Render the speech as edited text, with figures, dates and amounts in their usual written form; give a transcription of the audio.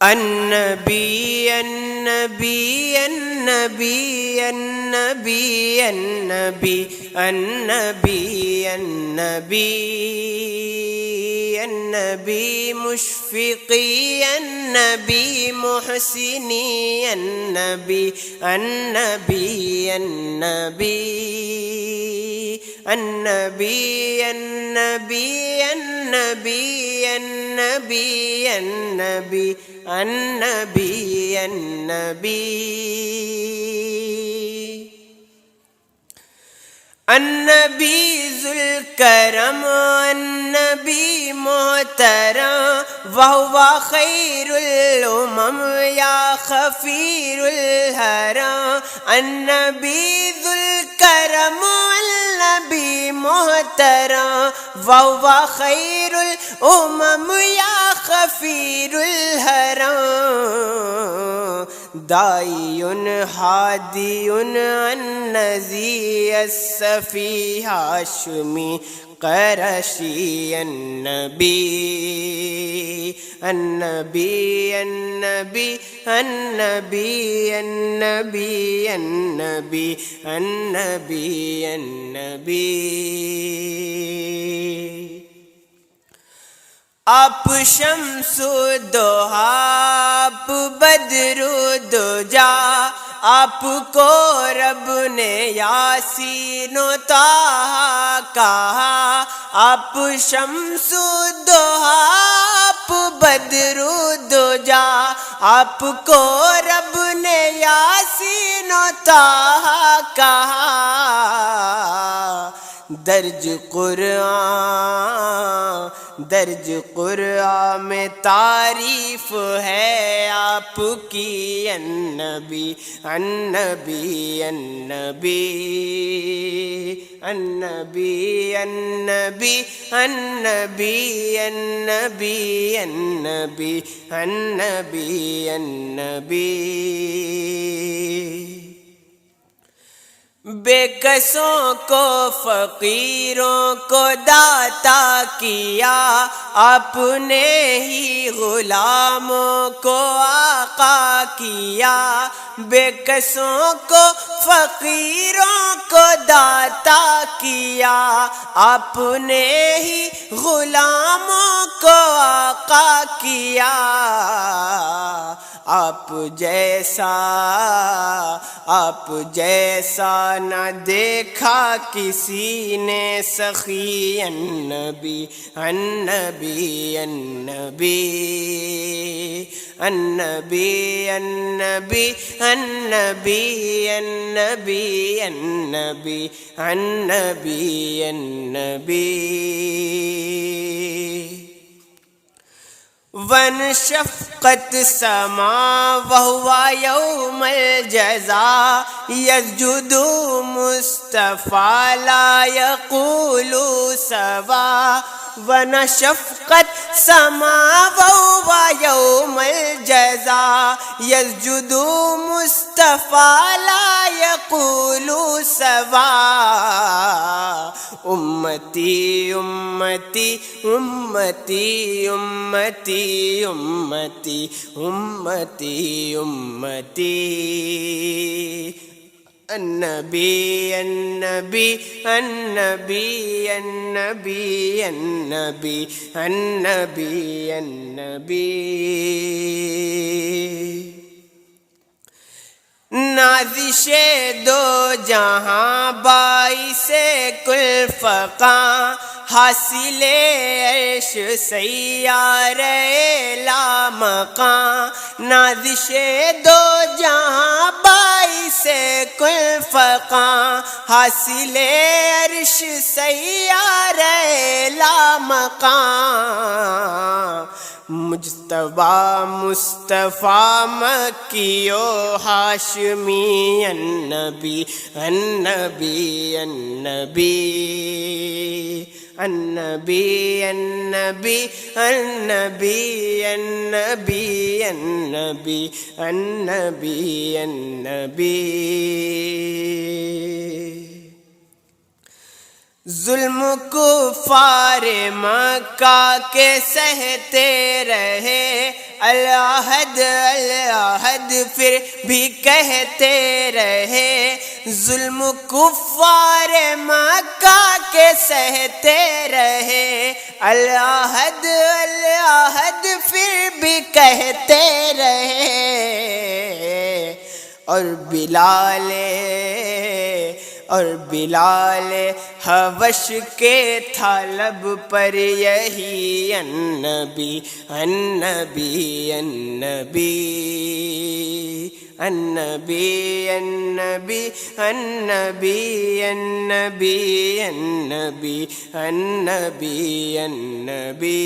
النبی النبی النبی النبی النبی النبی النبی النبی مشفقی النبی محسنی النبی النبی النبی النبی النبی النبی النبی النبی النبی النبی النبی ذوالکرم النبی محترم وہو خیر الامم یا خفیر الحرم النبی ذوالکرم النبی محترم وہو خیر الامم یا خفیر الحرم داعی ہادی النذیر الصفی ہاشمی قرشی النبی النبی النبی النبی النبی النبی النبی النبی آپ شمس و دوحا آپ بدر و دجا آپ کو رب نے یاسین و طٰہٰ کہا آپ شمس و دوحا آپ بدر و دجا آپ کو رب نے یاسین و طٰہٰ کہا درج قرآن میں تعریف ہے آپ کی النبی النبی النبی النبی النبی النبی النبی النبی النبی النبی بے کسوں کو فقیروں کو داتا کیا آپ نے ہی غلاموں کو آقا کیا بے کسوں کو فقیروں کو داتا کیا آپ نے ہی غلاموں کو آقا کیا آپ جیسا نہ دیکھا کسی نے سخی النبی النبی النبی النبی النبی النبی النبی النبی النبی النبی وانشقت السماء وهو يوم الجزاء يسجد مصطفى لا يقول سوا وانشقت السماء وهو يوم الجزاء يسجد مصطفى لا يقول سوا امتی امتی امتی امتی امتی امتی امتی النبی النبی النبی النبی النبی النبی النبی نازش دو جہاں باعث کل فقاں حاصل عرش سیارہ لامکاں نازش دو جہاں باعث کل فقاں حاصل عرش سیارہ لامکاں مجتبیٰ مصطفیٰ مکی و ہاشمی النبی النبی النبی النبی النبی النبی النبی النبی النبی النبی ظلم کفار مکہ کے سہتے رہے، العہد العہد پھر بھی کہتے رہے، ظلم کفار مکہ کے سہتے رہے، العہد العہد پھر بھی کہتے رہے، اور بلال حبش کے تھا لب پر یہی النبی النبی النبی النبی النبی النبی النبی النبی النبی النبی